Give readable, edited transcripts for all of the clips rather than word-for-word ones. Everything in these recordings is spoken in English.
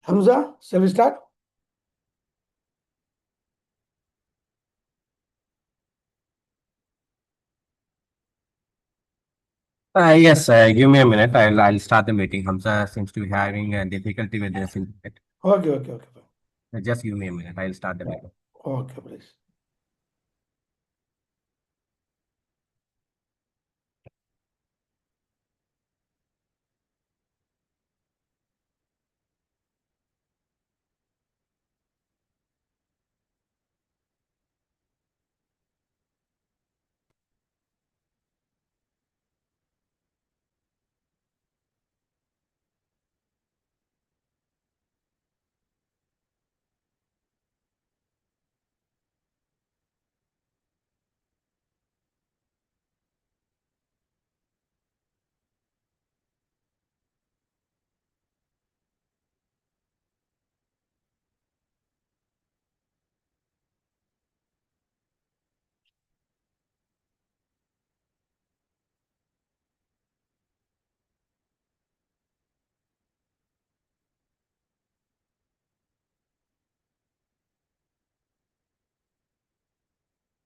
Hamza, shall we start? Yes, give me a minute. I'll start the meeting. Hamza seems to be having a difficulty with this internet. Okay, fine. Just give me a minute. I'll start the meeting. Okay, please.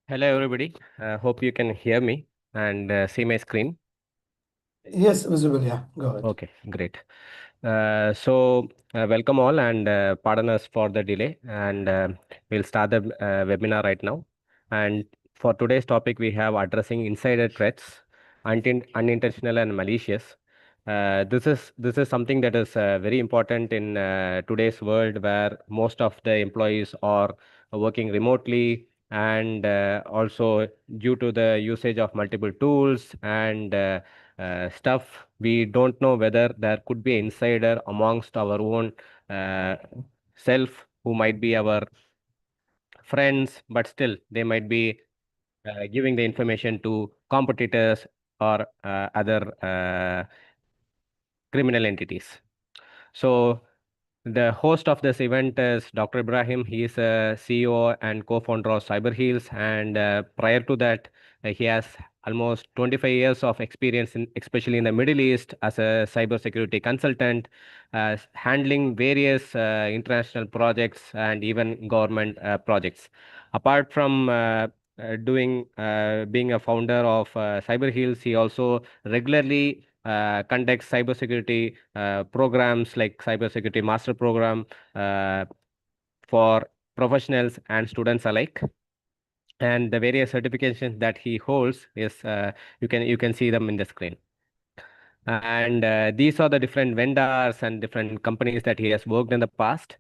Hello, everybody. Hope you can hear me and see my screen. Yes, visible. Yeah, go ahead. Okay, great. Welcome all and pardon us for the delay. And we'll start the webinar right now. And for today's topic, we have addressing insider threats, unintentional and malicious. This is something that is very important in today's world, where most of the employees are working remotely, and also due to the usage of multiple tools and stuff, we don't know whether there could be an insider amongst our own uh, self who might be our friends, but still they might be giving the information to competitors or other criminal entities. So the host of this event is Dr. Ibrahim. He is a CEO and co-founder of CyberHeals, and prior to that, he has almost 25 years of experience in, especially in the Middle East, as a cybersecurity consultant, handling various international projects and even government projects. Apart from doing being a founder of CyberHeals, he also regularly conducts cybersecurity programs like cybersecurity master program uh, for professionals and students alike. And the various certifications that he holds is you can see them in the screen. And these are the different vendors and different companies that he has worked in the past,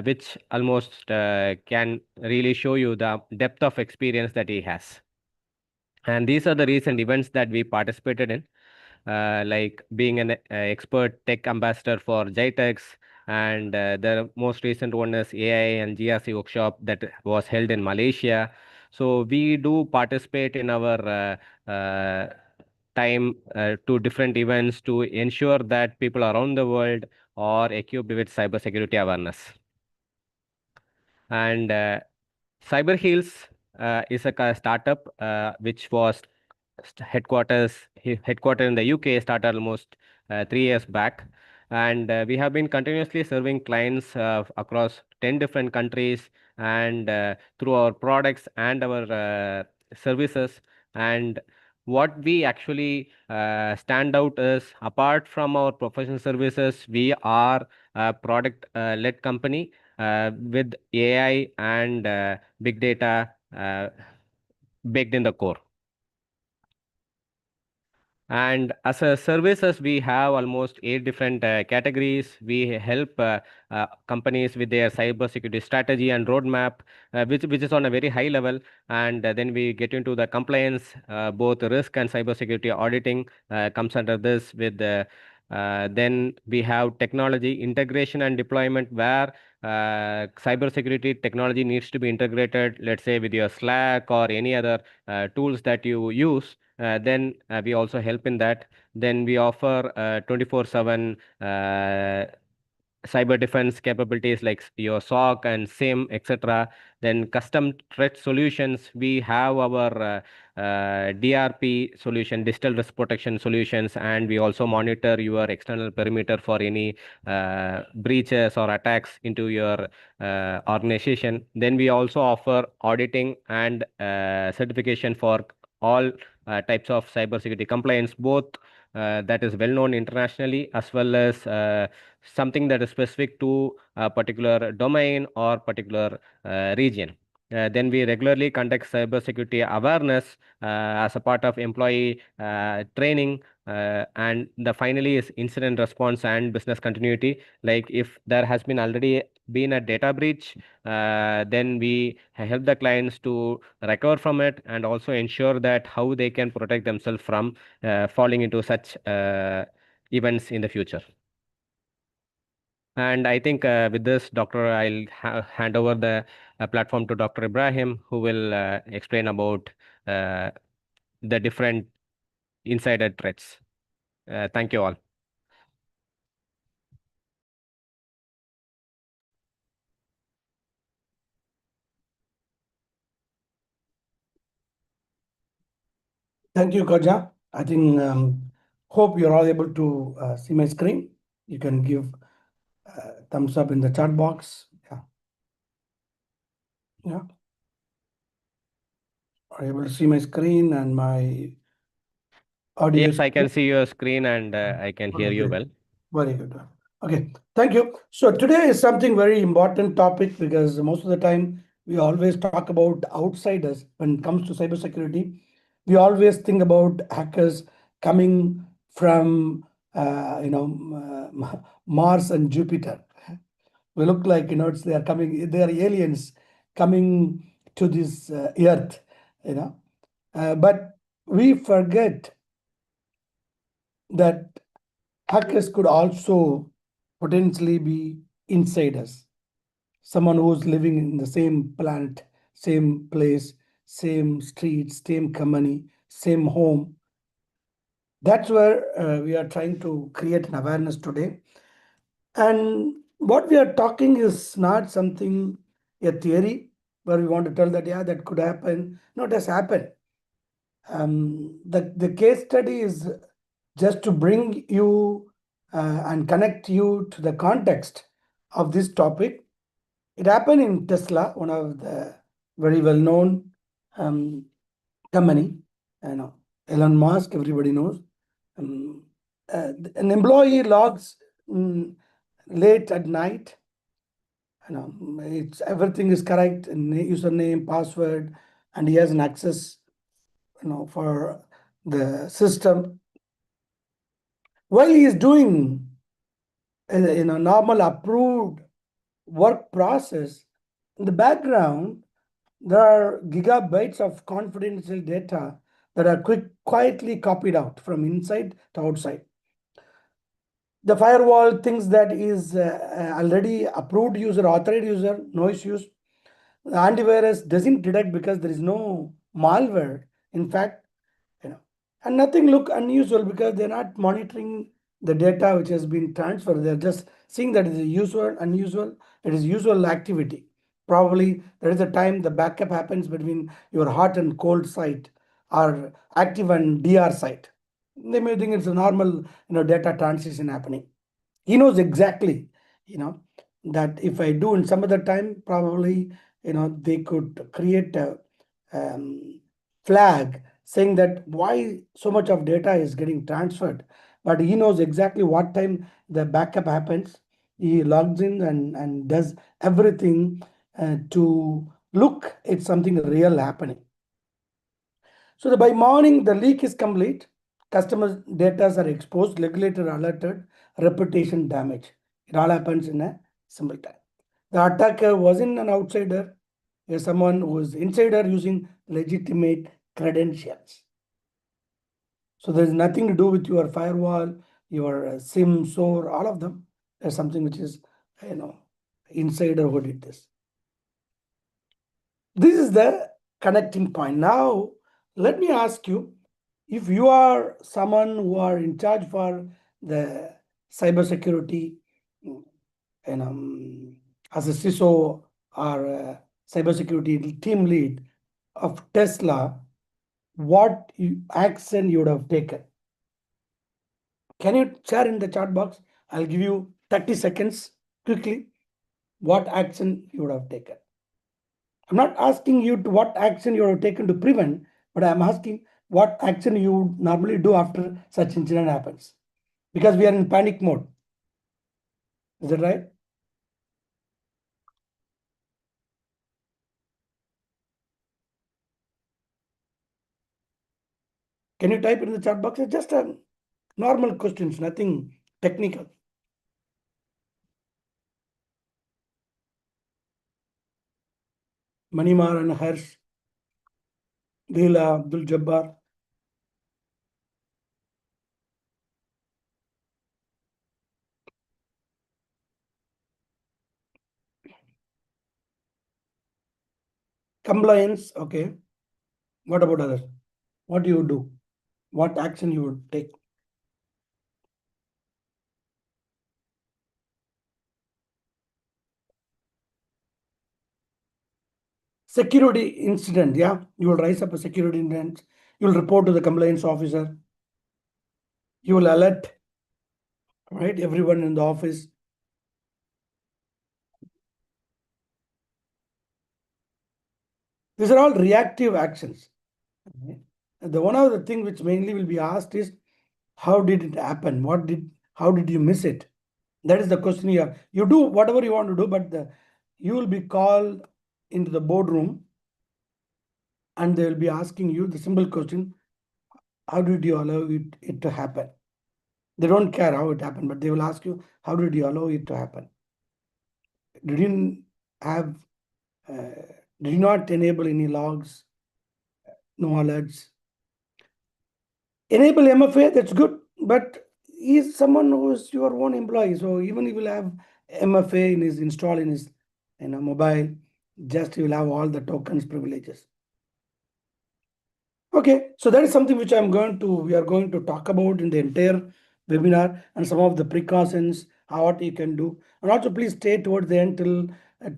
which almost can really show you the depth of experience that he has. And these are the recent events that we participated in, like being an expert tech ambassador for JITEX, and the most recent one is AI and GRC workshop that was held in Malaysia. So we do participate in our time to different events to ensure that people around the world are equipped with cybersecurity awareness. And CyberHeals is a startup which was headquartered in the UK, started almost 3 years back, and we have been continuously serving clients across 10 different countries, and through our products and our services. And what we actually stand out is, apart from our professional services, we are a product led company with AI and big data baked in the core. And as a services, we have almost 8 different categories. We help companies with their cybersecurity strategy and roadmap, which is on a very high level. And then we get into the compliance, both risk and cybersecurity auditing comes under this. With then we have technology integration and deployment, where cybersecurity technology needs to be integrated, let's say with your Slack or any other tools that you use. Then we also help in that. Then we offer 24/7 cyber defense capabilities like your SOC and SIM, etc. Then custom threat solutions, we have our DRP solution, digital risk protection solutions, and we also monitor your external perimeter for any breaches or attacks into your organization. Then we also offer auditing and certification for all types of cybersecurity compliance, both that is well known internationally as well as something that is specific to a particular domain or particular region. Then we regularly conduct cybersecurity awareness as a part of employee training. And the finally is incident response and business continuity. Like if there has been already been a data breach, then we help the clients to recover from it and also ensure that how they can protect themselves from falling into such events in the future. And I think with this, Doctor, I'll hand over the platform to Dr. Ibrahim, who will explain about uh, the different insider threats. Thank you all. Thank you, Koja. I think hope you're all able to see my screen. You can give thumbs up in the chat box. Yeah, yeah. Are you able to see my screen and my audio? Yes, I can see your screen and I can hear you well. Very good. Okay, thank you. So today is something very important topic because most of the time we always talk about outsiders when it comes to cybersecurity. We always think about hackers coming from Mars and Jupiter. We look like they are coming. They are aliens coming to this Earth. But we forget that hackers could also potentially be insiders, someone who's living in the same planet, same place, same street, same company, same home. That's where we are trying to create an awareness today. And what we are talking is not something, a theory, where we want to tell that, yeah, that could happen. No, it has happened. The case study is just to bring you and connect you to the context of this topic. It happened in Tesla, one of the very well-known company. Elon Musk, everybody knows. An employee logs late at night. It's everything is correct, username, password, and he has an access, for the system. While he is doing normal approved work process, in the background, there are gigabytes of confidential data that are quietly copied out from inside to outside. The firewall thinks that is already approved user, authorized user, no issues. The antivirus doesn't detect because there is no malware. In fact, and nothing look unusual because they're not monitoring the data which has been transferred. They're just seeing that it is usual, unusual, it is usual activity. Probably there is a time the backup happens between your hot and cold site or active and DR site. They may think it's a normal data transition happening. He knows exactly that if I do in some other time, probably they could create a flag saying that why so much of data is getting transferred. But he knows exactly what time the backup happens. He logs in and does everything to look at something real happening. So by morning, the leak is complete. Customer data are exposed, regulator alerted, reputation damage. It all happens in a simple time. The attacker wasn't an outsider, someone who was insider using legitimate credentials. So there's nothing to do with your firewall, your SIM, SOAR, all of them. There's something which is, insider who did this. This is the connecting point. Now, let me ask you, if you are someone who are in charge for the cybersecurity, and as a CISO or cybersecurity team lead of Tesla, what action you would have taken? Can you share in the chat box? I'll give you 30 seconds quickly. What action you would have taken? I'm not asking you to what action you have taken to prevent, but I'm asking what action you would normally do after such incident happens. Because we are in panic mode. Is that right? Can you type it in the chat box? It's just a normal questions, nothing technical. Manimar and Harsh, Leela, Abdul Jabbar. Compliance, okay. What about others? What do you do? What action you would take? Security incident, yeah. You will raise up a security incident. You will report to the compliance officer. You will alert, right, everyone in the office. These are all reactive actions. Okay. The one of the thing which mainly will be asked is, how did it happen? How did you miss it? That is the question here. You do whatever you want to do, but you will be called into the boardroom and they will be asking you the simple question, how did you allow it to happen? They don't care how it happened, but they will ask you, how did you allow it to happen? Did you have, did you not enable any logs, no alerts? Enable MFA, that's good, but he's someone who is your own employee. So even if you will have MFA in his install in his mobile, just you will have all the tokens privileges. Okay, so that is something which we are going to talk about in the entire webinar and some of the precautions, what you can do. And also please stay towards the end till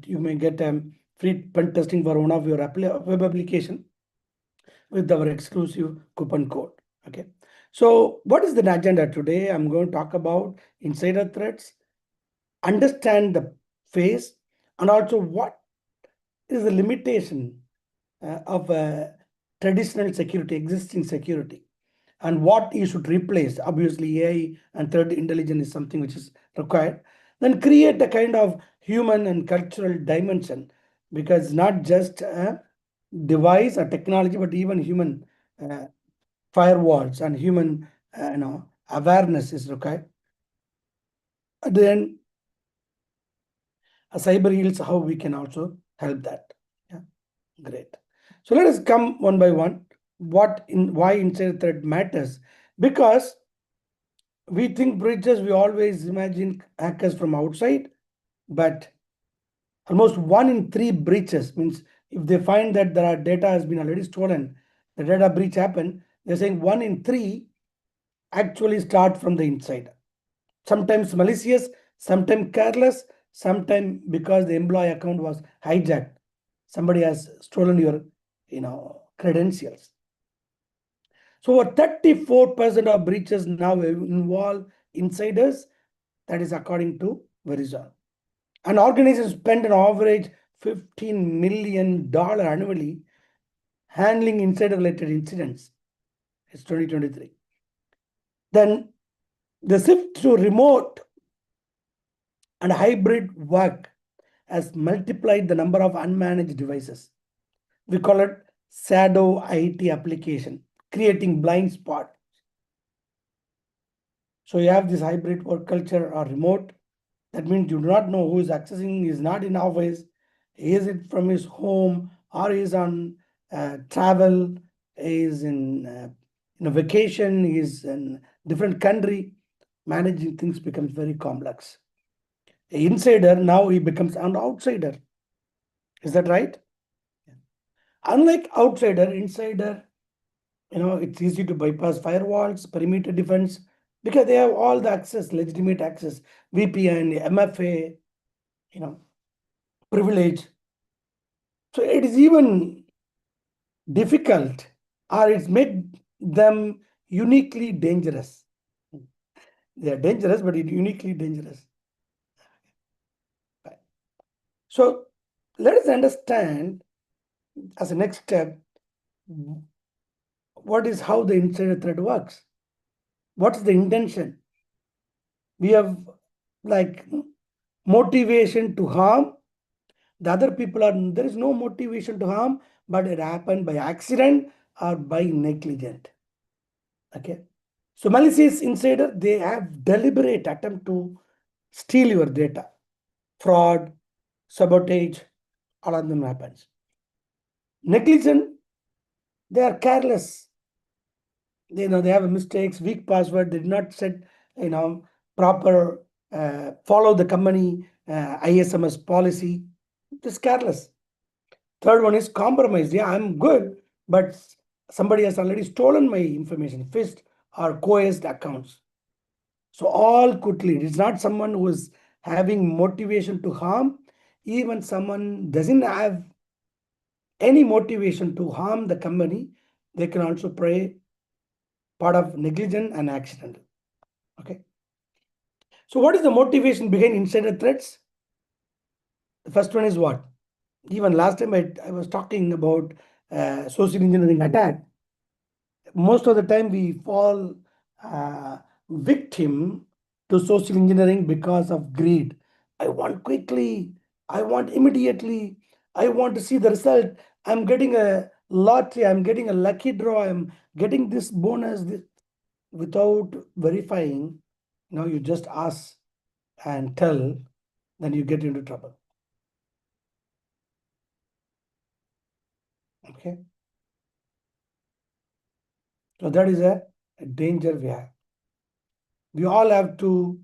you may get free pen testing for one of your web application with our exclusive coupon code. Okay. So what is the agenda today? I'm going to talk about insider threats, understand the phase, and also what is the limitation of traditional security, existing security, and what you should replace. Obviously, AI and threat intelligence is something which is required. Then create a kind of human and cultural dimension, because not just a device or technology, but even human uh, firewalls and human awareness is required. Then a cyber heals, how we can also help that. Yeah, great. So let us come one by one. Why insider threat matters? Because we think breaches, we always imagine hackers from outside, but almost 1 in 3 breaches means if they find that there are data has been already stolen, the data breach happened, they're saying 1 in 3 actually start from the inside. Sometimes malicious, sometimes careless, sometimes because the employee account was hijacked. Somebody has stolen your credentials. So over 34% of breaches now involve insiders. That is according to Verizon. And organizations spend an average $15 million annually handling insider-related incidents. It's 2023. Then the shift to remote and hybrid work has multiplied the number of unmanaged devices. We call it shadow IT application, creating blind spot. So you have this hybrid work culture or remote. That means you do not know who is accessing, is not in office, is it from his home, or is on travel, is in a vacation, is in different country. Managing things becomes very complex. An insider, now he becomes an outsider. Is that right? Unlike outsider, insider, it's easy to bypass firewalls, perimeter defense, because they have all the access, legitimate access, VPN, MFA. privilege. So it is even difficult, or it's made them uniquely dangerous. They are dangerous, but it uniquely dangerous. So let us understand as a next step what is how the insider threat works. What's the intention? We have like motivation to harm. The other people are there is no motivation to harm, but it happened by accident or by negligent. Okay. So malicious insider, they have deliberate attempt to steal your data. Fraud, sabotage, all of them happens. Negligent, they are careless. They have mistakes, weak password, they did not set proper follow the company ISMS policy. Just careless. Third one is compromise. Yeah, I'm good, but somebody has already stolen my information, fished or coerced accounts. So all could lead. It's not someone who is having motivation to harm. Even someone doesn't have any motivation to harm the company, they can also play part of negligent and accidental. Okay. So what is the motivation behind insider threats? The first one is what? Even last time I was talking about social engineering attack. Most of the time we fall victim to social engineering because of greed. I want quickly, I want immediately, I want to see the result. I'm getting a lottery, I'm getting a lucky draw, I'm getting this bonus. Without verifying, you just ask and tell, then you get into trouble. Okay. So that is a danger we have. We all have to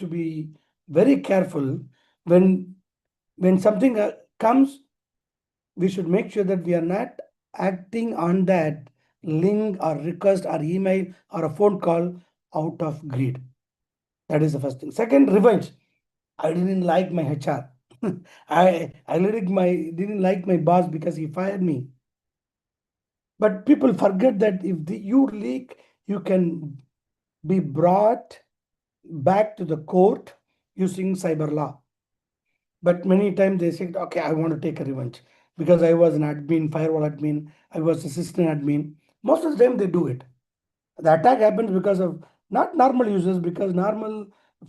be very careful when something comes. We should make sure that we are not acting on that link or request or email or a phone call out of greed. That is the first thing. Second, revenge. I didn't like my HR. I didn't like my boss because he fired me. But people forget that if you leak, you can be brought back to the court using cyber law. But many times they say, okay, I want to take a revenge because I was an admin, firewall admin, I was assistant admin. Most of the time they do it. The attack happens because of not normal users, because normal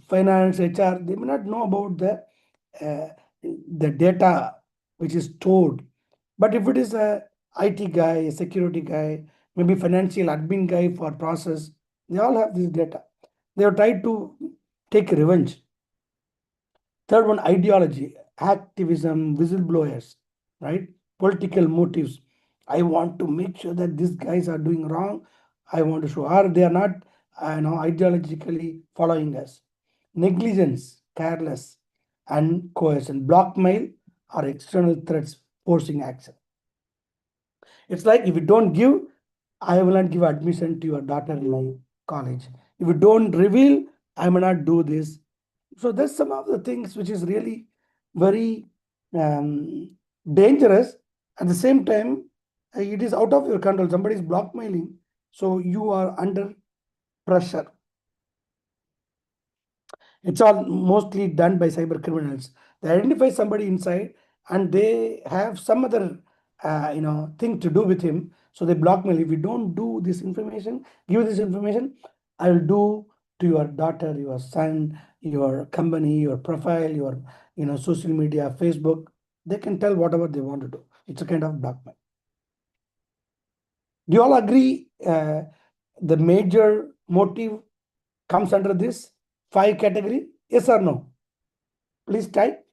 finance, HR, they may not know about the data which is stored. But if it is a IT guy, a security guy, maybe financial admin guy for process, they all have this data. They have tried to take revenge. Third one, ideology, activism, whistleblowers, right? Political motives. I want to make sure that these guys are doing wrong. I want to show, or they are not, ideologically following us. Negligence, careless, and coercion, blackmail, or external threats forcing action. It's like if you don't give, I will not give admission to your daughter in my college. If you don't reveal, I may not do this. So that's some of the things which is really very dangerous. At the same time, it is out of your control. Somebody is blackmailing, so you are under pressure. It's all mostly done by cyber criminals. They identify somebody inside and they have some other thing to do with him. So they blackmail. If you don't do this information, give this information, I will do to your daughter, your son, your company, your profile, your social media, Facebook. They can tell whatever they want to do. It's a kind of blackmail. Do you all agree the major motive comes under this 5 category? Yes or no? Please type.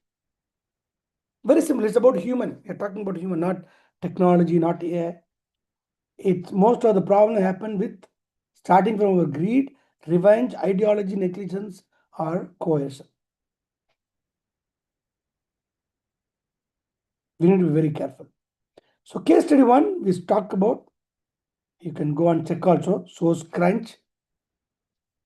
Very simple. It's about human. We're talking about human, not technology, not AI. It's most of the problem happen with starting from our greed, revenge, ideology, negligence, or coercion. We need to be very careful. So case study 1, we talk about, you can go and check also, source crunch.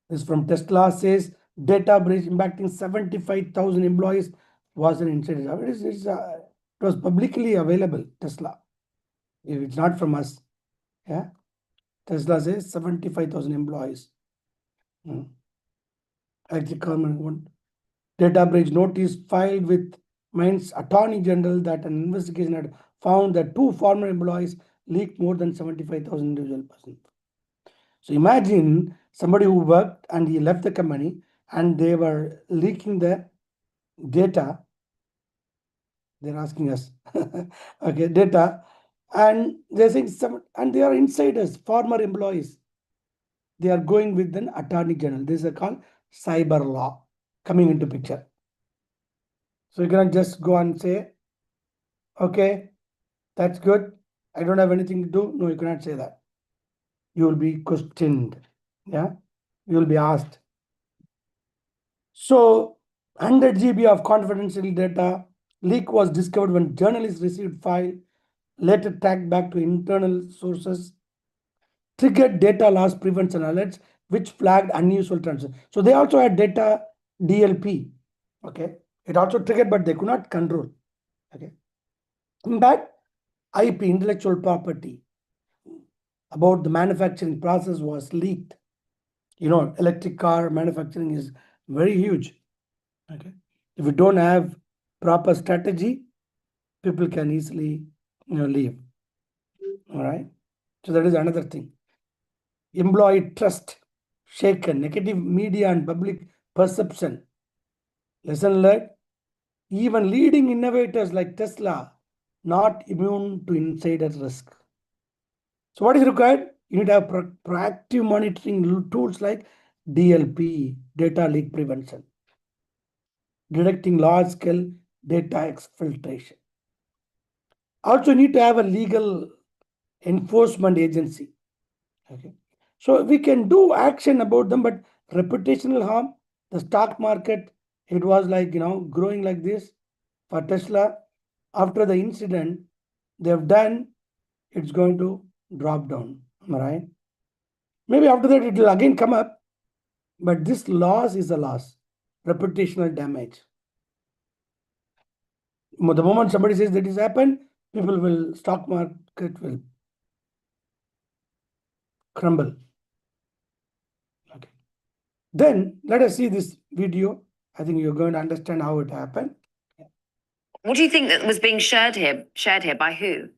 This from Tesla says data breach impacting 75,000 employees was an insider. It was publicly available, Tesla. If it's not from us. Yeah. Tesla says 75,000 employees. Actually, government one. Data breach notice filed with Mainz Attorney General that an investigation had found that 2 former employees leaked more than 75,000 individual persons. So imagine somebody who worked and he left the company and they were leaking the data. They're asking us, okay, data, and they're saying and they are insiders, former employees. They are going with an attorney general. This is called cyber law coming into picture. So you cannot just go and say, okay, that's good. I don't have anything to do. No, you cannot say that. You will be questioned. Yeah, you will be asked. So 100 GB of confidential data leak was discovered when journalists received file, later tracked back to internal sources, triggered data loss prevention alerts, which flagged unusual transactions. So they also had data DLP. Okay, it also triggered, but they could not control. Okay, in that IP, intellectual property, about the manufacturing process was leaked. You know, electric car manufacturing is very huge. Okay, if you don't have proper strategy, people can easily leave. All right, so that is another thing. Employee trust shaken, negative media and public perception. Lesson learned: even leading innovators like Tesla not immune to insider risk. So what is required? You need to have proactive monitoring tools like DLP, data leak prevention, detecting large-scale data exfiltration. Also need to have a legal enforcement agency. Okay. So we can do action about them, but reputational harm, the stock market, it was like, growing like this for Tesla. After the incident they have done, it's going to drop down. Am I right? Maybe after that it will again come up, but this loss is a loss, reputational damage. The moment somebody says that is happened, people will, stock market will crumble. Okay. Then let us see this video. I think you're going to understand how it happened. What do you think that was being shared here? Shared here by who?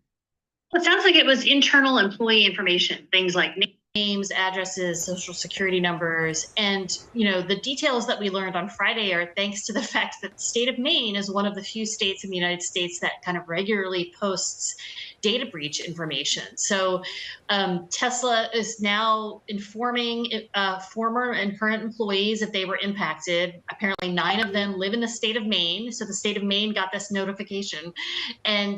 Well, it sounds like it was internal employee information, things like names, addresses, social security numbers. And, the details that we learned on Friday are thanks to the fact that the state of Maine is one of the few states in the United States that kind of regularly posts data breach information. So Tesla is now informing former and current employees if they were impacted. Apparently 9 of them live in the state of Maine. So the state of Maine got this notification. And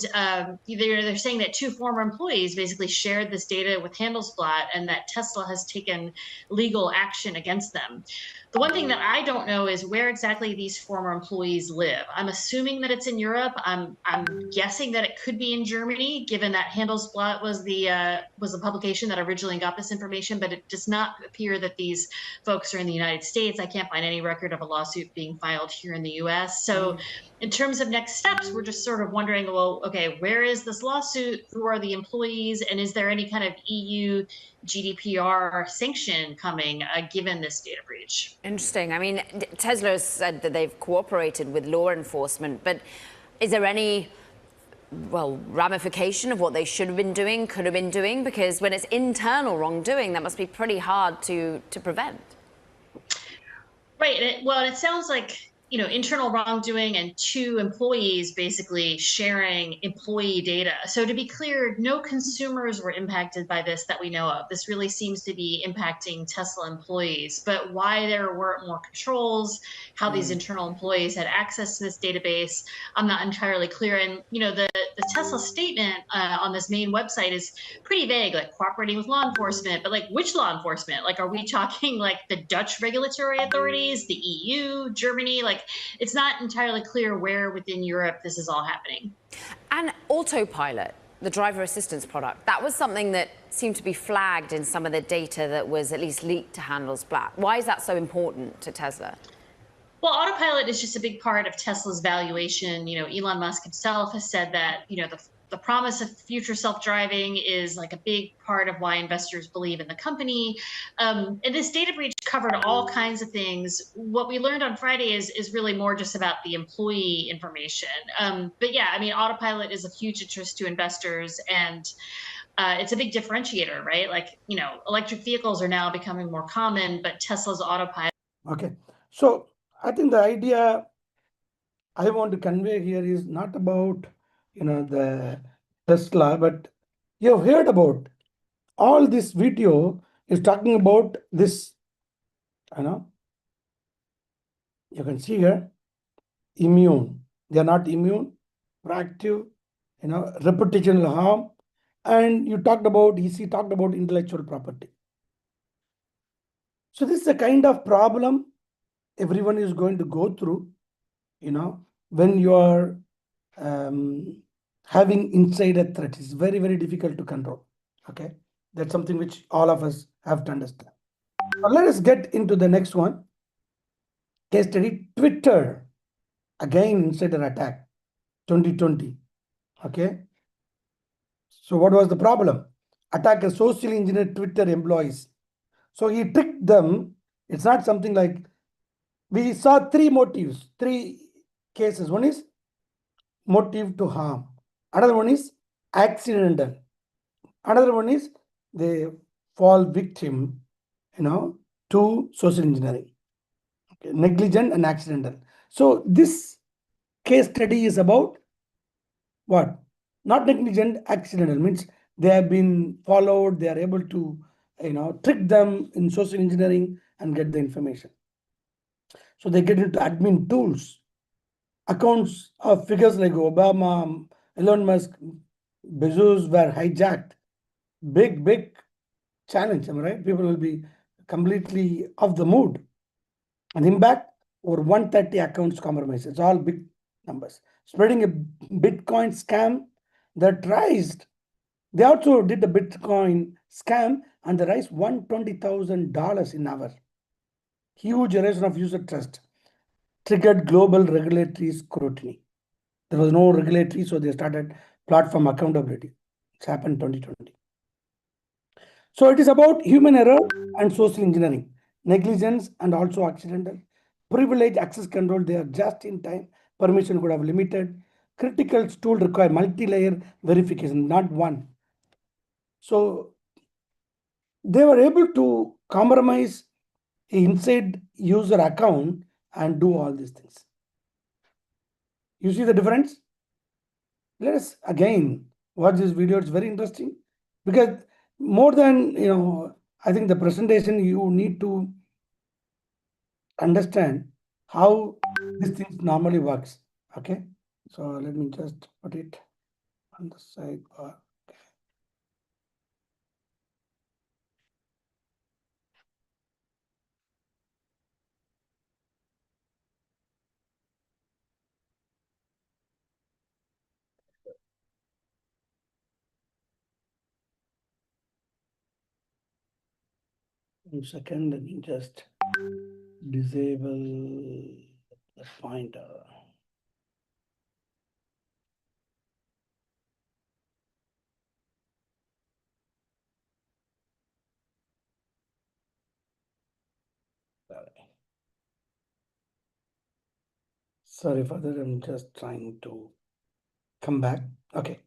they're saying that 2 former employees basically shared this data with Handelsblatt and that Tesla has taken legal action against them. The one thing that I don't know is where exactly these former employees live. I'm assuming that it's in Europe. I'm guessing that it could be in Germany, given that Handelsblatt was the publication that originally got this information, but it does not appear that these folks are in the United States. I can't find any record of a lawsuit being filed here in the US. So in terms of next steps, we're just sort of wondering, well, okay, where is this lawsuit? Who are the employees? And is there any kind of EU GDPR sanction coming given this data breach? Interesting. I mean, Tesla has said that they've cooperated with law enforcement, but is there any ramification of what they should have been doing, could have been doing? Because when it's internal wrongdoing, that must be pretty hard to prevent. Right. It sounds like, internal wrongdoing and 2 employees basically sharing employee data. So to be clear, no consumers were impacted by this that we know of. This really seems to be impacting Tesla employees. But why there weren't more controls, how these internal employees had access to this database, I'm not entirely clear. And, the Tesla statement on this main website is pretty vague, like cooperating with law enforcement, but like which law enforcement? Like, are we talking like the Dutch regulatory authorities, the EU, Germany? Like, it's not entirely clear where within Europe this is all happening. And autopilot. the driver assistance product. That was something that seemed to be flagged in some of the data that was at least leaked to Handelsblatt. Why is that so important to Tesla? Well, autopilot is just a big part of Tesla's valuation. Elon Musk himself has said that, the promise of future self-driving is like a big part of why investors believe in the company. And this data breach covered all kinds of things. What we learned on Friday is really more just about the employee information. But yeah, I mean, autopilot is of huge interest to investors, and it's a big differentiator, right? Like, electric vehicles are now becoming more common, but Tesla's autopilot. Okay, so I think the idea I want to convey here is not about the Tesla, but you've heard about all this video is talking about this. You can see here, immune. They are not immune, proactive, reputational harm, and he talked about intellectual property. So this is a kind of problem everyone is going to go through, when you are having insider threat. It's very, very difficult to control. Okay, that's something which all of us have to understand. Now let us get into the next one. Case study: Twitter, again insider attack, 2020. Okay, so what was the problem? Attacker socially engineered Twitter employees. So he tricked them. It's not something like, we saw three motives, three cases. One is motive to harm. Another one is accidental. Another one is they fall victim, to social engineering. Okay, negligent and accidental. So this case study is about what? Not negligent, accidental means they have been followed. They are able to, trick them in social engineering and get the information. So they get into admin tools. Accounts of figures like Obama, Elon Musk, Bezos were hijacked. Big challenge, am I right? People will be completely off the mood. And impact over 130 accounts compromised. It's all big numbers. Spreading a Bitcoin scam that raised, they also did the Bitcoin scam and they raised $120,000 in hour. Huge erosion of user trust. Triggered global regulatory scrutiny. There was no regulatory, so they started platform accountability. It's happened 2020. So it is about human error and social engineering, negligence and also accidental. Privilege access control, they are just in time. Permission could have limited. Critical tool require multi-layer verification, not one. So they were able to compromise inside user account and do all these things. You see the difference? Let us again watch this video. It's very interesting because more than, I think the presentation, you need to understand how this thing normally works. Okay, so let me just put it on the sidebar. One second, let me just disable the pointer. Sorry for that, I'm just trying to come back. Okay.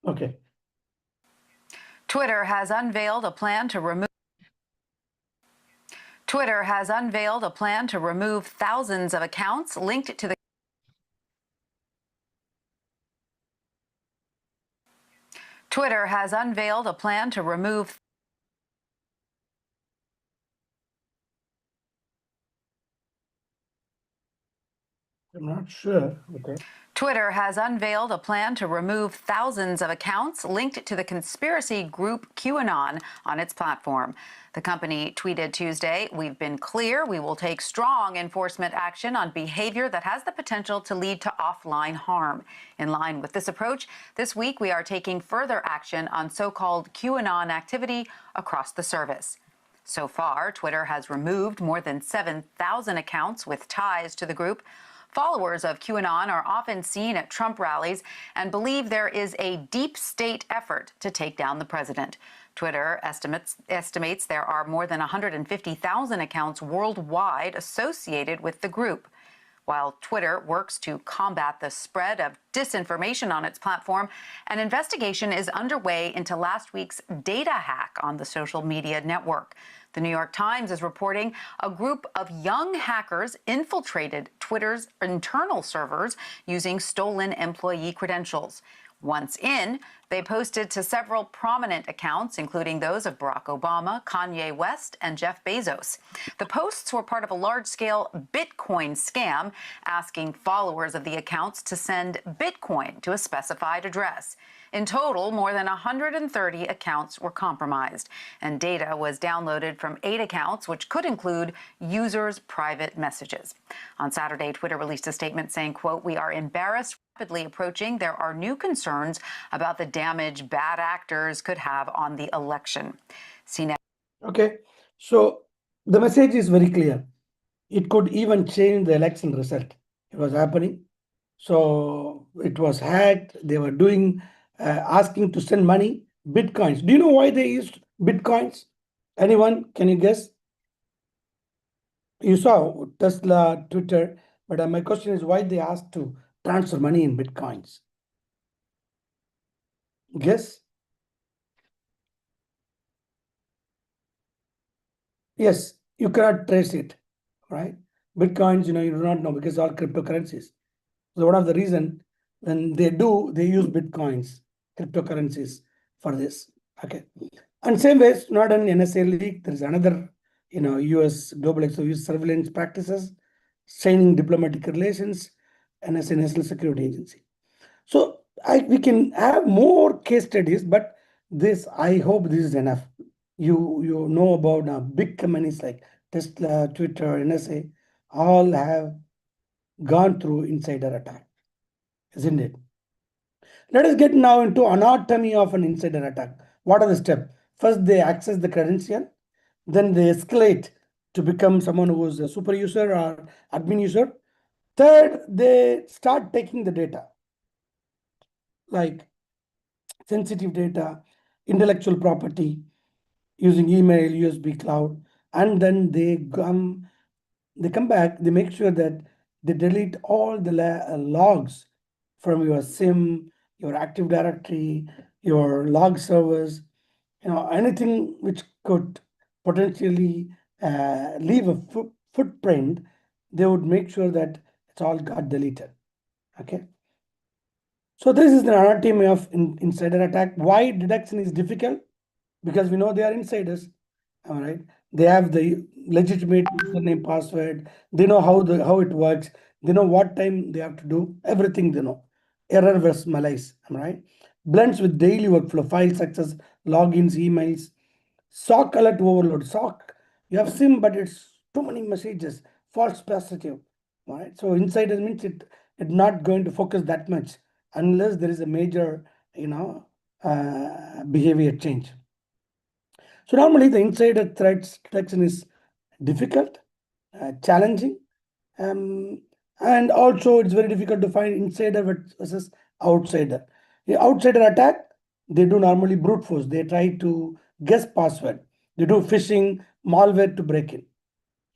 Okay. Twitter has unveiled a plan to remove thousands of accounts linked to the Twitter has unveiled a plan to remove I'm not sure. Okay. Twitter has unveiled a plan to remove thousands of accounts linked to the conspiracy group QAnon on its platform. The company tweeted Tuesday, "We've been clear we will take strong enforcement action on behavior that has the potential to lead to offline harm." In line with this approach, this week we are taking further action on so-called QAnon activity across the service. So far, Twitter has removed more than 7,000 accounts with ties to the group. Followers of QAnon are often seen at Trump rallies and believe there is a deep state effort to take down the president. Twitter estimates there are more than 150,000 accounts worldwide associated with the group. While Twitter works to combat the spread of disinformation on its platform, an investigation is underway into last week's data hack on the social media network. The New York Times is reporting a group of young hackers infiltrated Twitter's internal servers using stolen employee credentials. Once in, they posted to several prominent accounts, including those of Barack Obama, Kanye West, and Jeff Bezos. The posts were part of a large-scale Bitcoin scam, asking followers of the accounts to send Bitcoin to a specified address. In total, more than 130 accounts were compromised, and data was downloaded from 8 accounts, which could include users' private messages. On Saturday, Twitter released a statement saying, quote, "We are embarrassed rapidly approaching. There are new concerns about the damage bad actors could have on the election." CNET. Okay. So the message is very clear. It could even change the election result. It was happening. So it was hacked. They were doing, asking to send money, bitcoins. Do you know why they used bitcoins? Anyone? Can you guess? You saw Tesla, Twitter, but my question is why they asked to transfer money in bitcoins? Guess? Yes, you cannot trace it, right? Bitcoins, you do not know because all cryptocurrencies. So one of the reason when they do, they use bitcoins, cryptocurrencies for this. Okay. And same way, it's not an NSA leak. There is another, US global surveillance practices, signing diplomatic relations, NSA National Security Agency. So we can have more case studies, but this, I hope this is enough. You know about big companies like Tesla, Twitter, NSA, all have gone through insider attack, isn't it? Let us get now into anatomy of an insider attack. What are the steps? First, they access the credential, then they escalate to become someone who is a super user or admin user. Third, they start taking the data, like sensitive data, intellectual property, using email, USB cloud, and then they come back, they make sure that they delete all the logs from your SIM, your Active Directory, your log servers, anything which could potentially leave a footprint, they would make sure that it's all got deleted. Okay. So this is the anatomy of insider attack. Why detection is difficult? Because we know they are insiders. All right. They have the legitimate username, password. They know how it works. They know what time they have to do. Everything they know. Error versus malice. All right. Blends with daily workflow, file success, logins, emails, SOC alert overload. SOC, you have SIM, but it's too many messages, false positive. All right. So insider means it not going to focus that much unless there is a major, behavior change. So normally the insider threats detection is difficult, challenging, and also it's very difficult to find insider versus outsider. The outsider attack, they do normally brute force. They try to guess password. They do phishing, malware to break in.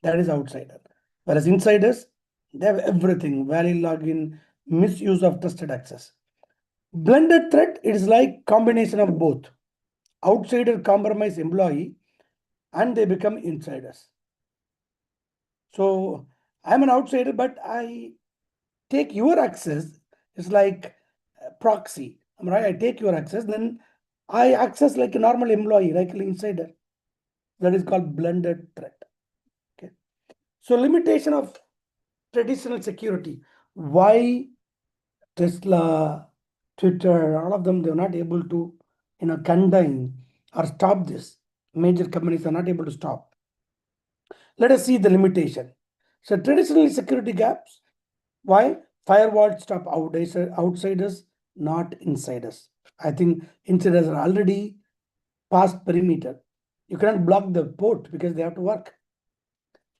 That is outsider. Whereas insiders, they have everything, valid login, misuse of trusted access. Blended threat, it is like combination of both. Outsider compromise employee and they become insiders. So I'm an outsider, but I take your access. It's like proxy. Am I right? I take your access, then I access like a normal employee, like an insider. That is called blended threat. Okay. So limitation of traditional security. why Tesla, Twitter, all of them, they're not able to, contain or stop this. Major companies are not able to stop. Let us see the limitation. So traditionally security gaps. Why? Firewalls stop outsiders, not insiders. I think insiders are already past perimeter. You cannot block the port because they have to work.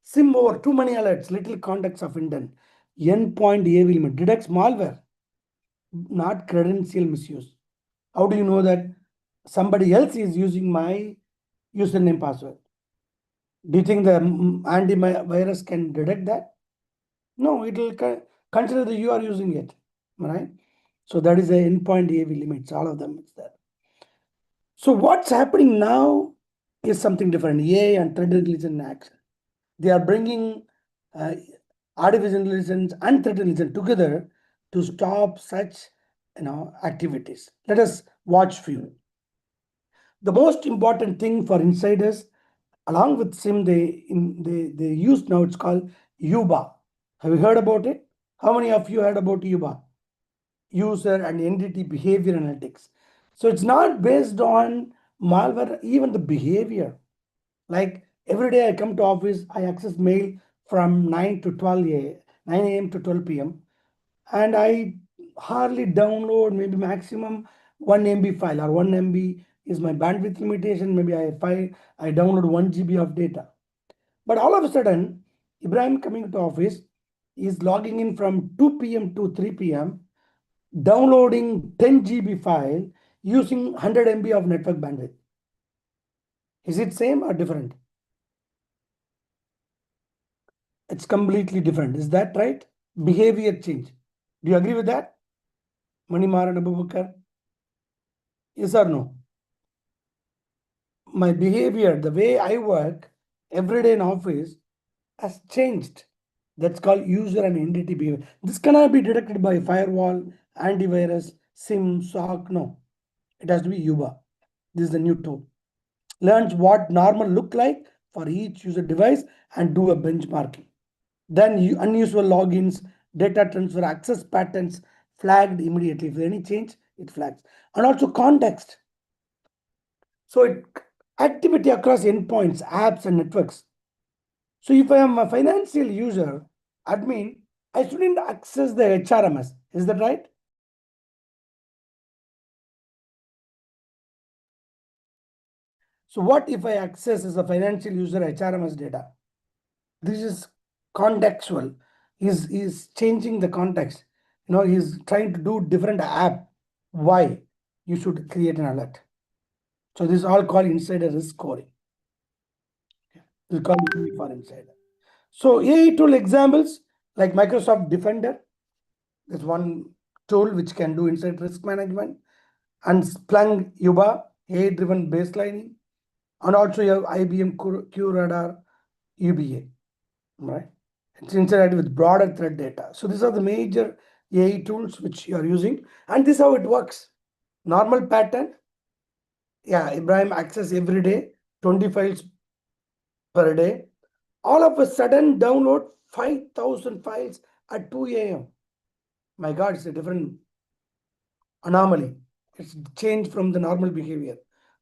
SIM over, too many alerts, little context of intent. Endpoint AV limit detects malware, not credential misuse. How do you know that somebody else is using my username password? Do you think the antivirus can detect that? No, it will consider that you are using it, right? So that is the endpoint AV limits, all of them is there. So what's happening now is something different. AI and threat intelligence in action. They are bringing artificial intelligence and threat intelligence together to stop such activities. Let us watch few. The most important thing for insiders, along with SIM, they use now, it's called UBA. Have you heard about it? How many of you heard about UBA? User and entity behavior analytics. So it's not based on malware, even the behavior. Like every day I come to office, I access mail from 9 to 12 a.m., 9 a.m. to 12 p.m. and I hardly download, maybe maximum 1 MB file, or 1 MB is my bandwidth limitation. Maybe I download 1 GB of data. But all of a sudden, Ibrahim coming to office is logging in from 2 p.m. to 3 p.m., downloading 10 GB file using 100 MB of network bandwidth. Is it same or different? It's completely different. Is that right? Behavior change. Do you agree with that? Manimar and Abubakar? Yes or no? My behavior, the way I work every day in office has changed. That's called user and entity behavior. This cannot be detected by firewall, antivirus, SIM, SOC. No, it has to be UBA. This is the new tool. Learns what normal look like for each user device and do a benchmarking. Then unusual logins, data transfer, access patterns flagged immediately. If there any change, it flags. And also context. So activity across endpoints, apps, and networks. So if I am a financial user, admin, I shouldn't access the HRMS. Is that right? So what if I access as a financial user HRMS data? This is contextual. He's changing the context. He's trying to do different app. Why? You should create an alert. So this is all called insider risk scoring. This is called for insider. So AI tool examples like Microsoft Defender. There's one tool which can do insider risk management, and Splunk Yuba, AI-driven baselining, and also you have IBM QRadar UBA, right? It's integrated with broader threat data. So these are the major AI tools which you are using, and this is how it works. Normal pattern. Yeah, Ibrahim access every day, 20 files per day. All of a sudden download 5,000 files at 2 a.m. My God, it's a different anomaly. It's changed from the normal behavior.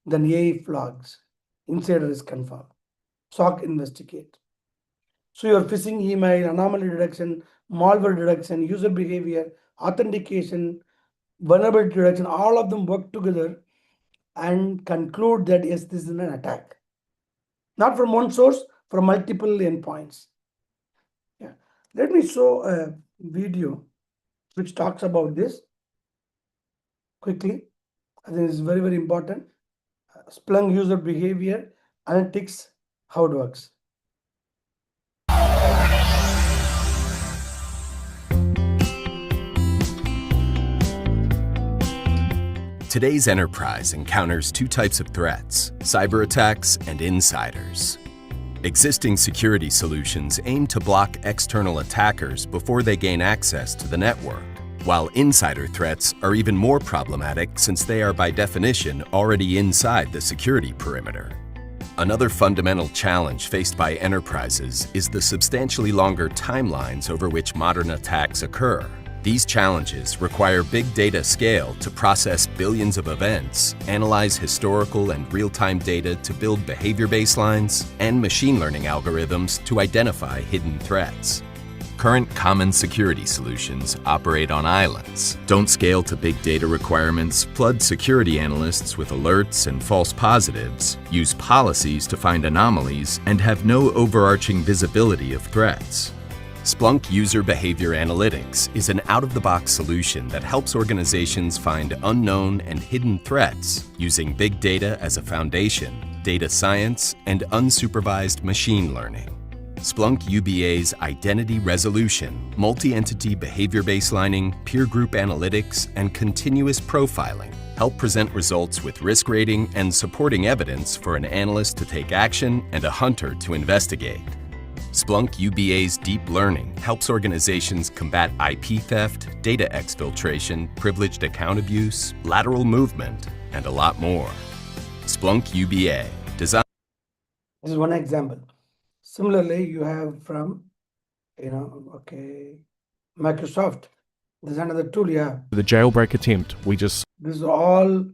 Then AI flags. Insider is confirmed. SOC investigate. So your phishing email, anomaly detection, malware detection, user behavior, authentication, vulnerability detection, all of them work together and conclude that yes, this is an attack. Not from one source, from multiple endpoints. Yeah. Let me show a video which talks about this quickly. I think it's very, very important. Splunk user behavior analytics, how it works. Today's enterprise encounters two types of threats: cyber attacks and insiders. Existing security solutions aim to block external attackers before they gain access to the network, while insider threats are even more problematic since they are by definition already inside the security perimeter. Another fundamental challenge faced by enterprises is the substantially longer timelines over which modern attacks occur. These challenges require big data scale to process billions of events, analyze historical and real-time data to build behavior baselines, and machine learning algorithms to identify hidden threats. Current common security solutions operate on islands, don't scale to big data requirements, flood security analysts with alerts and false positives, use policies to find anomalies, and have no overarching visibility of threats. Splunk User Behavior Analytics is an out-of-the-box solution that helps organizations find unknown and hidden threats using big data as a foundation, data science, and unsupervised machine learning. Splunk UBA's identity resolution, multi-entity behavior baselining, peer group analytics, and continuous profiling help present results with risk rating and supporting evidence for an analyst to take action and a hunter to investigate. Splunk UBA's deep learning helps organizations combat IP theft, data exfiltration, privileged account abuse, lateral movement, and a lot more. Splunk UBA, designed. This is one example. Similarly, you have from, Microsoft. There's another tool you have. The jailbreak attempt we just This is all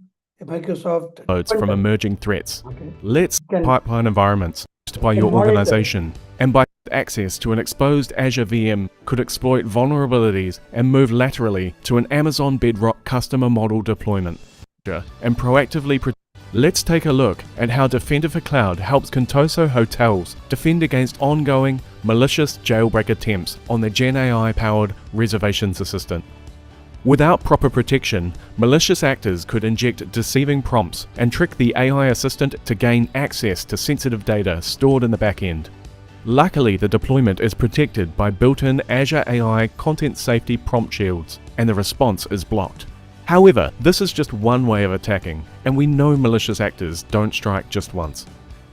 a Microsoft loads from emerging threats. Okay. Let's Can- pipeline environments used by your monitor. organization, and by access to an exposed Azure VM could exploit vulnerabilities and move laterally to an Amazon Bedrock customer model deployment and proactively protect. Let's take a look at how Defender for Cloud helps Contoso hotels defend against ongoing malicious jailbreak attempts on their Gen AI-powered reservations assistant. Without proper protection, malicious actors could inject deceiving prompts and trick the AI assistant to gain access to sensitive data stored in the back end. Luckily, the deployment is protected by built-in Azure AI content safety prompt shields, and the response is blocked. However, this is just one way of attacking, and we know malicious actors don't strike just once.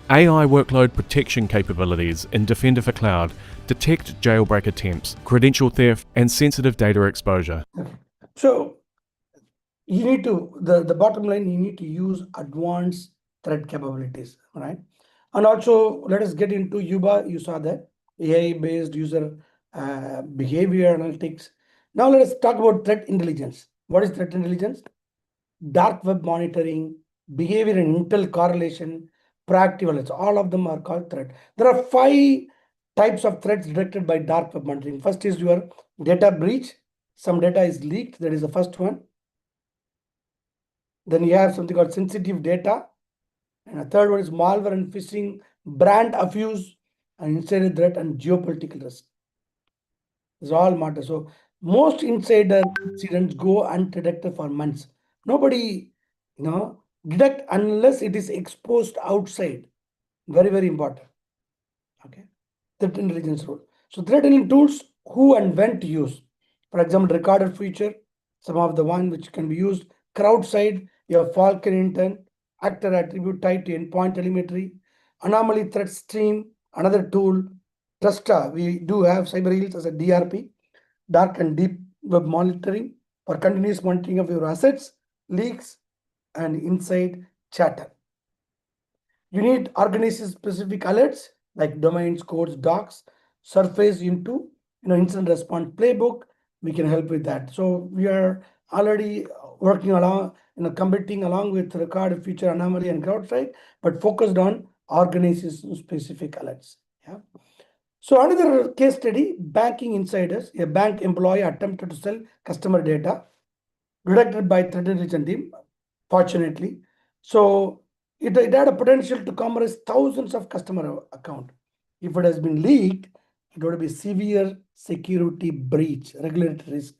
AI workload protection capabilities in Defender for Cloud detect jailbreak attempts, credential theft, and sensitive data exposure. So you need to, the bottom line, you need to use advanced threat capabilities, right? And also, let us get into UBA. You saw that AI-based user behavior analytics. Now let us talk about threat intelligence. What is threat intelligence? Dark web monitoring, behavior and intel correlation, proactive alerts. All of them are called threat. There are 5 types of threats detected by dark web monitoring. First is your data breach. Some data is leaked. That is the first one. Then you have something called sensitive data. And the third one is malware and phishing, brand abuse, and insider threat and geopolitical risk. These all matter. So most insider incidents go undetected for months. Nobody, detect unless it is exposed outside. Very, very important. Okay. Threat intelligence role. So threat intelligence tools, who and when to use. For example, recorder feature, some of the one which can be used. Crowd side, you have Falcon intent, actor attribute tied to endpoint telemetry, anomaly threat stream, another tool. Trusta, we do have CyberHeals as a DRP, dark and deep web monitoring for continuous monitoring of your assets, leaks, and inside chatter. You need organization specific alerts like domains, codes, docs, surface into incident response playbook. We can help with that. So we are already working along, competing along with record feature anomaly and CrowdStrike, but focused on organization specific alerts. Yeah. So another case study, banking insiders. A bank employee attempted to sell customer data, detected by threat intelligence team, fortunately. So it had a potential to compromise thousands of customer account. If it has been leaked, it would be severe security breach, regulatory risk,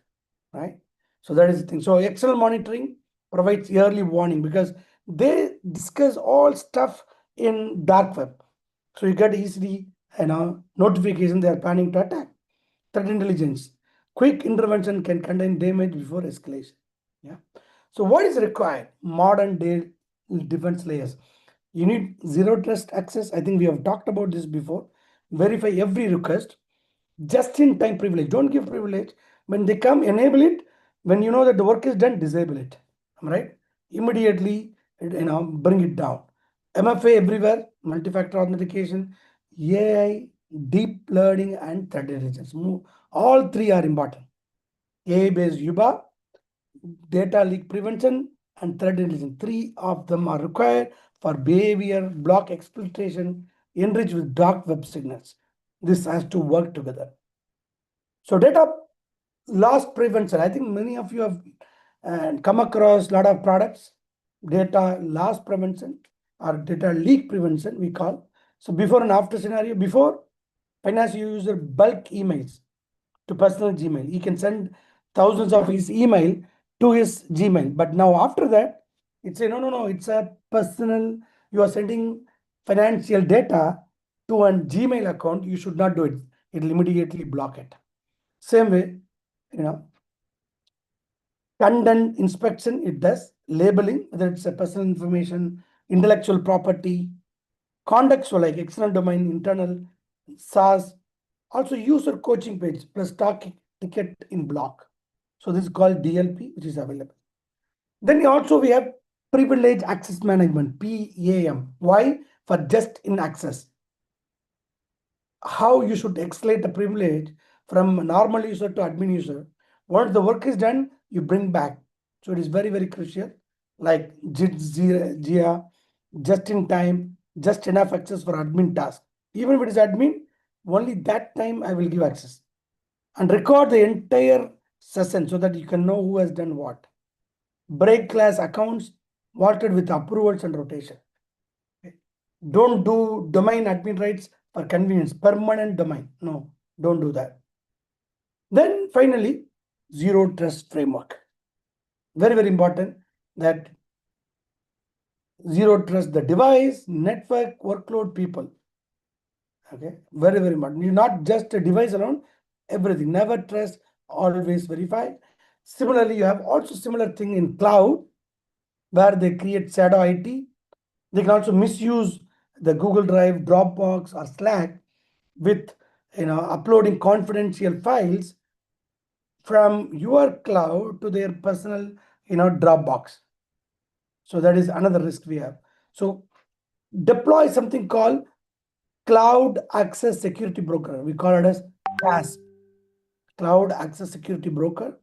right? So that is the thing. So external monitoring provides early warning because they discuss all stuff in dark web. So you get easily notification they are planning to attack. Threat intelligence. Quick intervention can contain damage before escalation. Yeah. So what is required? Modern day defense layers. You need zero trust access. I think we have talked about this before. Verify every request. Just in time privilege. Don't give privilege. When they come, enable it. When you know that the work is done, disable it. Right? Immediately, bring it down. MFA everywhere. multi-factor authentication, AI, deep learning, and threat intelligence. All three are important. AI-based UBA, data leak prevention, and threat intelligence. Three of them are required for behavior, block exfiltration, enriched with dark web signals. This has to work together. So data loss prevention. I think many of you have come across a lot of products, data loss prevention or data leak prevention we call. So before and after scenario, before finance user bulk emails to personal Gmail. He can send thousands of his email to his Gmail. But now after that, it's a no, it's a personal, you are sending financial data to a Gmail account, you should not do it. It will immediately block it. Same way, content inspection, it does labeling, whether it's a personal information, intellectual property, contextual like external domain, internal, SaaS, also user coaching page plus stock ticket in block. So this is called DLP, which is available. Then also we have privilege access management, PAM. Why? For just in access. How you should escalate the privilege from normal user to admin user. Once the work is done, you bring back. So it is very, very crucial. Like JIA, just in time, just enough access for admin task. Even if it is admin, only that time I will give access. And record the entire session so that you can know who has done what. Break class accounts vaulted with approvals and rotation. Don't do domain admin rights for convenience, permanent domain. No, don't do that. Then finally, zero trust framework. Very, very important that zero trust the device, network, workload, people. Okay, very, very important. You're not just a device alone, everything. Never trust, always verify. Similarly, you have also similar thing in cloud where they create shadow IT. They can also misuse the Google Drive, Dropbox, or Slack with uploading confidential files from your cloud to their personal Dropbox. So that is another risk we have. So deploy something called Cloud Access Security Broker. We call it as CAS, Cloud Access Security Broker,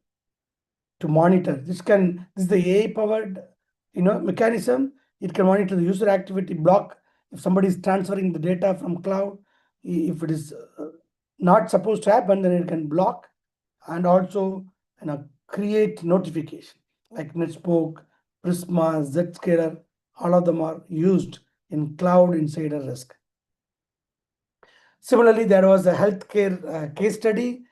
to monitor. This is the AI powered mechanism. It can monitor the user activity, block if somebody is transferring the data from cloud. If it is not supposed to happen, then it can block, and also create notification like Netspoke, Prisma, Zscaler. All of them are used in cloud insider risk. Similarly, there was a healthcare case study.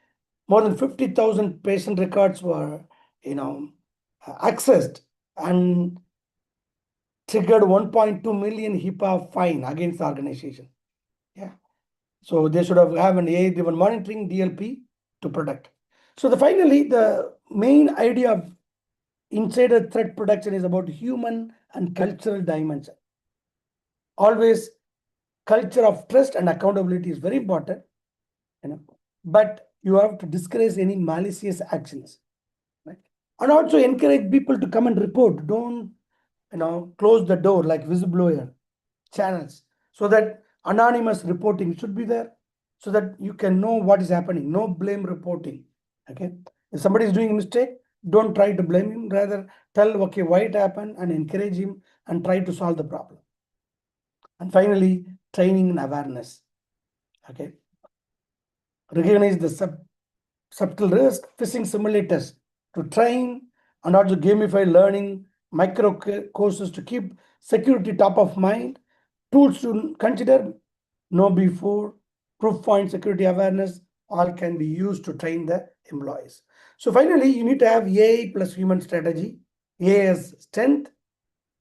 More than 50,000 patient records were accessed and triggered 1.2 million HIPAA fine against the organization. Yeah. So they should have an AI-driven monitoring, DLP, to protect. So finally, the main idea of insider threat protection is about human and cultural dimension. Always culture of trust and accountability is very important, but you have to discourage any malicious actions, right? And also encourage people to come and report. Don't close the door like whistleblower channels, so that anonymous reporting should be there so that you can know what is happening. No blame reporting. Okay, if somebody is doing a mistake, don't try to blame him, rather tell okay why it happened and encourage him and try to solve the problem. And finally, training and awareness. Okay, recognize the subtle risk, phishing simulators to train, and also gamify learning, micro courses to keep security top of mind, tools to consider, know before, proof point security awareness, all can be used to train the employees. So finally, you need to have AI plus human strategy. AI has strength,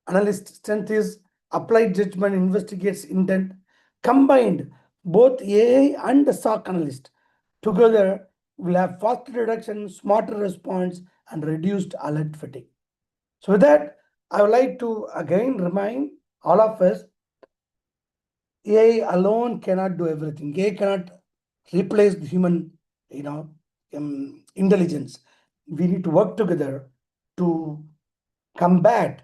analyst strength is applied judgment, investigates intent. Combined, both AI and the SOC analyst together will have faster detection, smarter response, and reduced alert fatigue. So with that, I would like to again remind all of us, AI alone cannot do everything. AI cannot replace the human, intelligence. We need to work together to combat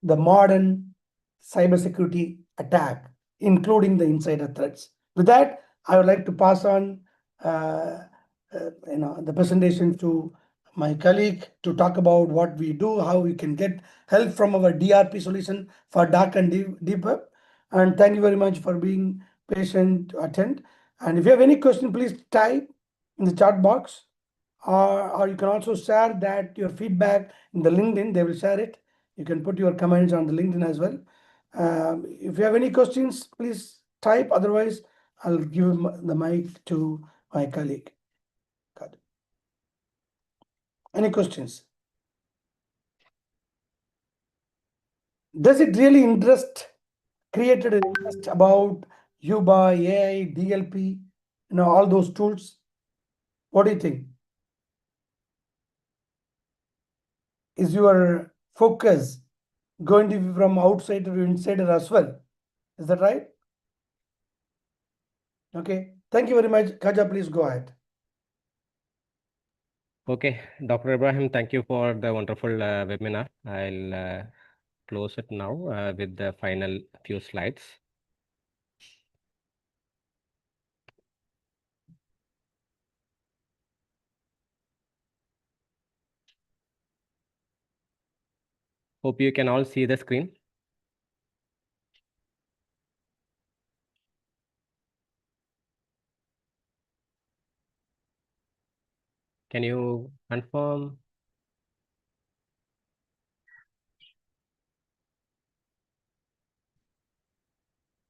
the modern cybersecurity attack, including the insider threats. With that, I would like to pass on the presentation to my colleague to talk about what we do, how we can get help from our DRP solution for dark and deep web. And thank you very much for being patient to attend. And if you have any question, please type in the chat box, or you can also share that your feedback in the LinkedIn. They will share it. You can put your comments on the LinkedIn as well. If you have any questions, please type. Otherwise, I'll give the mic to my colleague. Any questions? Does it really created an interest about Yuba, AI, DLP, all those tools? What do you think? Is your focus going to be from outsider to insider as well? Is that right? Okay. Thank you very much. Kaja, please go ahead. Okay, Dr. Ibrahim, thank you for the wonderful webinar. I'll close it now with the final few slides. Hope you can all see the screen. Can you confirm?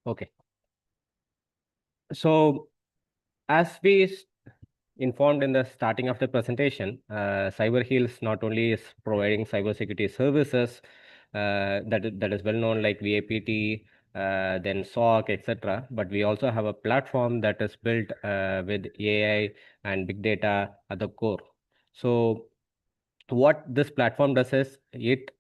Okay. So as we informed in the starting of the presentation, CyberHeals not only is providing cybersecurity services that is well known like VAPT, then SOC, etc. But we also have a platform that is built with AI and big data at the core. So what this platform does is it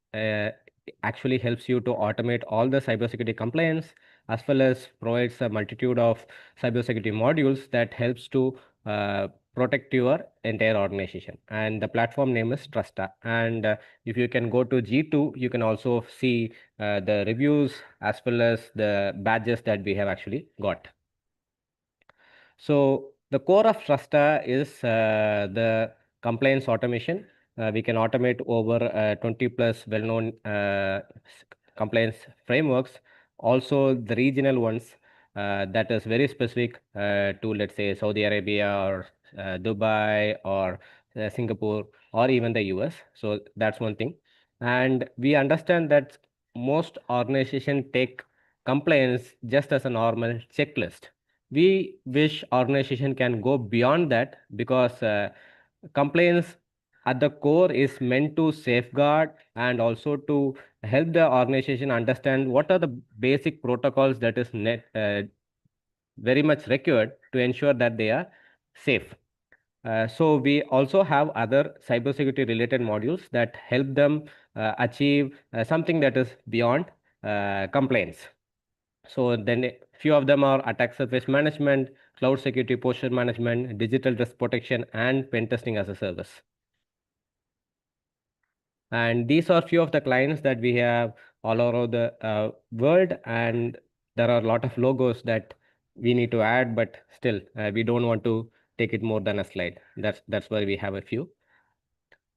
actually helps you to automate all the cybersecurity compliance, as well as provides a multitude of cybersecurity modules that helps to protect your entire organization. And the platform name is Trusta. And if you can go to G2, you can also see the reviews as well as the badges that we have actually got. So the core of Trusta is the compliance automation. We can automate over 20 plus well-known compliance frameworks. Also the regional ones that is very specific to, let's say, Saudi Arabia or Dubai or Singapore or even the US. So that's one thing. And we understand that most organizations take compliance just as a normal checklist. We wish organization can go beyond that, because compliance at the core is meant to safeguard and also to help the organization understand what are the basic protocols that is very much required to ensure that they are safe. So we also have other cybersecurity related modules that help them achieve something that is beyond compliance. So then a few of them are attack surface management, cloud security posture management, digital risk protection, and pen testing as a service. And these are few of the clients that we have all over the world, and there are a lot of logos that we need to add, but still we don't want to take it more than a slide. That's why we have a few.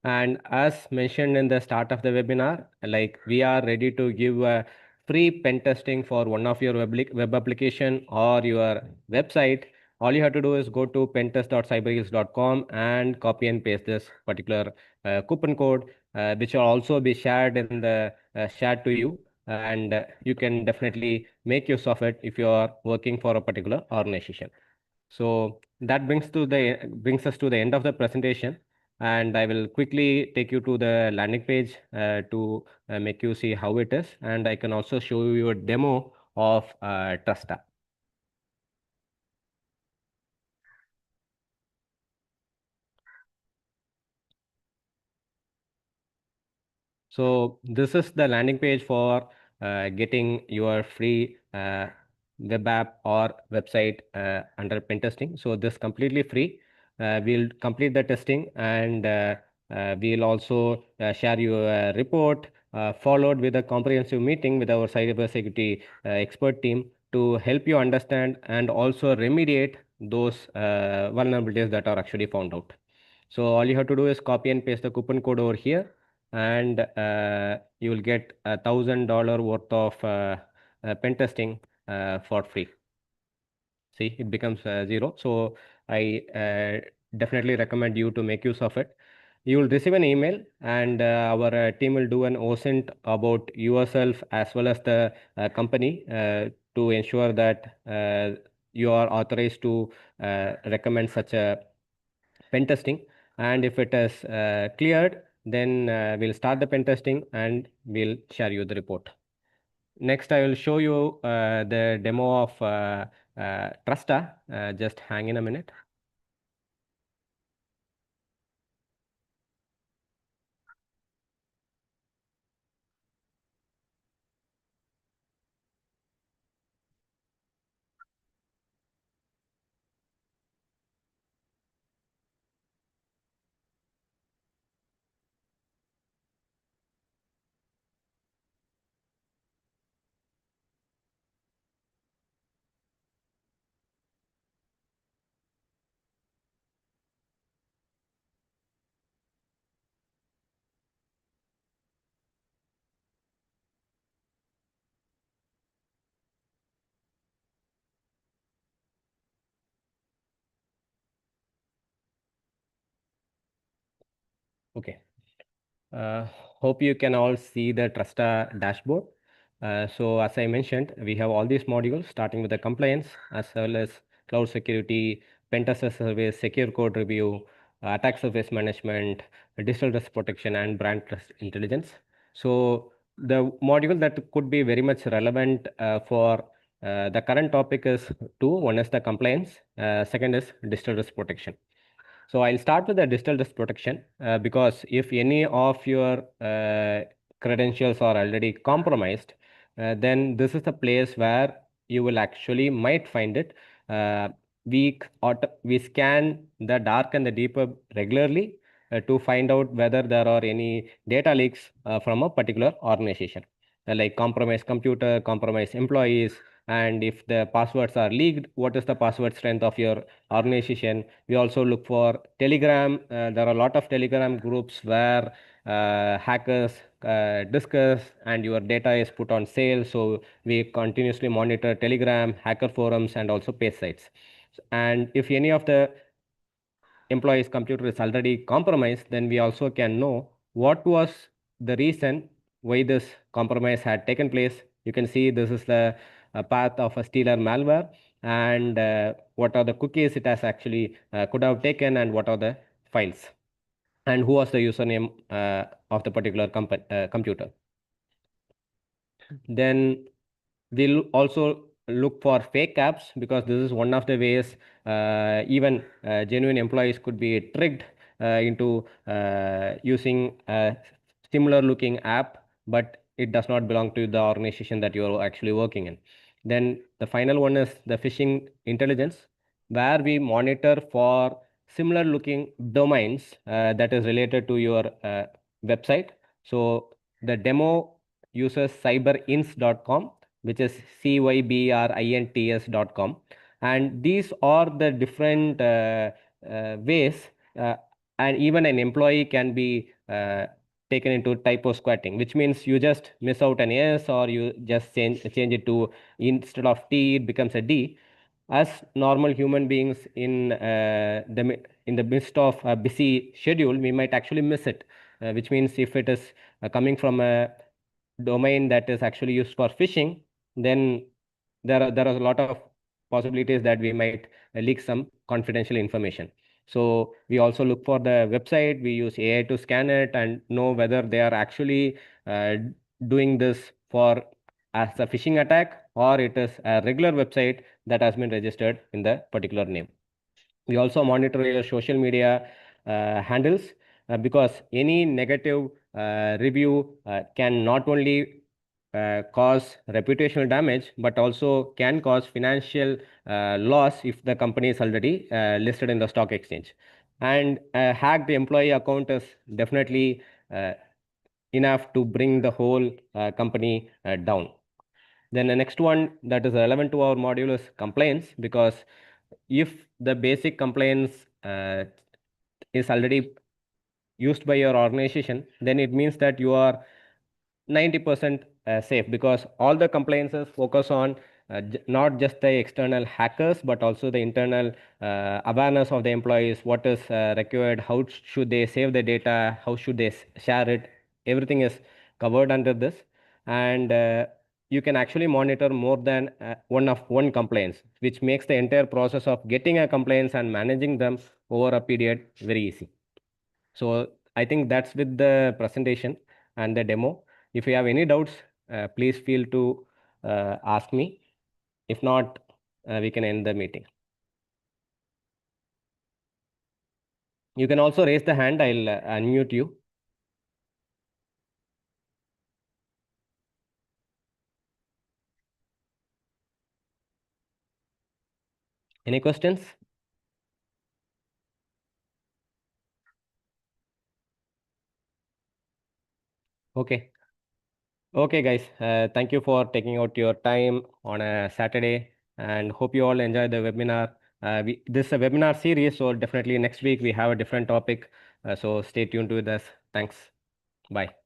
And as mentioned in the start of the webinar, like we are ready to give a free pen testing for one of your web application or your website. All you have to do is go to pentest.cyberheals.com and copy and paste this particular coupon code, which will also be shared in the shared to you. And you can definitely make use of it if you are working for a particular organization. So that brings us to the end of the presentation, and I will quickly take you to the landing page to make you see how it is, and I can also show you a demo of Trusta. So this is the landing page for getting your free web app or website under pen testing. So this completely free. We'll complete the testing, and we'll also share you a report followed with a comprehensive meeting with our cybersecurity expert team to help you understand and also remediate those vulnerabilities that are actually found out. So all you have to do is copy and paste the coupon code over here, and you will get $1,000 worth of pen testing for free. See, it becomes 0. So I definitely recommend you to make use of it. You will receive an email, and our team will do an OSINT about yourself as well as the company to ensure that you are authorized to recommend such a pen testing. And if it is cleared, then we'll start the pen testing and we'll share you the report. Next, I will show you the demo of Trusta. Just hang in a minute. Okay. Uh, Hope you can all see the Trusta dashboard. So as I mentioned, we have all these modules starting with the compliance as well as cloud security, pen tester service, secure code review, attack surface management, digital risk protection, and brand trust intelligence. So the module that could be very much relevant for the current topic is two. One is the compliance, second is digital risk protection. So I'll start with the digital risk protection because if any of your credentials are already compromised, then this is the place where you will actually might find it. We scan the dark and the deep web regularly to find out whether there are any data leaks from a particular organization, like compromised computer, compromised employees, and if the passwords are leaked, what is the password strength of your organization. We also look for Telegram. There are a lot of Telegram groups where hackers discuss and your data is put on sale. So we continuously monitor Telegram, hacker forums, and also page sites. And if any of the employee's computer is already compromised, then we also can know what was the reason why this compromise had taken place. You can see this is the path of a stealer malware, and what are the cookies it has actually could have taken, and what are the files, and who was the username of the particular computer. Then we'll also look for fake apps because this is one of the ways even genuine employees could be tricked into using a similar looking app, but it does not belong to the organization that you're actually working in. Then the final one is the phishing intelligence, where we monitor for similar looking domains that is related to your website. So the demo uses cyberints.com, which is cybrints.com, and these are the different ways, and even an employee can be taken into typo squatting, which means you just miss out an S, or you just change it to, instead of T it becomes a D. As normal human beings in the midst of a busy schedule, we might actually miss it, which means if it is coming from a domain that is actually used for phishing, then there are a lot of possibilities that we might leak some confidential information. So we also look for the website. We use AI to scan it and know whether they are actually doing this for as a phishing attack, or it is a regular website that has been registered in the particular name. We also monitor your social media handles because any negative review can not only cause reputational damage, but also can cause financial loss if the company is already listed in the stock exchange. And a hacked employee account is definitely enough to bring the whole company down. Then the next one that is relevant to our module is compliance, because if the basic compliance is already used by your organization, then it means that you are 90% safe, because all the compliances focus on not just the external hackers but also the internal awareness of the employees, what is required, how should they save the data, how should they share it. Everything is covered under this, and you can actually monitor more than one compliance, which makes the entire process of getting a compliance and managing them over a period very easy. So I think that's with the presentation and the demo. If you have any doubts, please feel to ask me. If not, we can end the meeting. You can also raise the hand. I'll unmute you. Any questions? Okay. Okay, guys. Thank you for taking out your time on a Saturday, and hope you all enjoy the webinar. This is a webinar series, so definitely next week we have a different topic. So stay tuned with us. Thanks. Bye.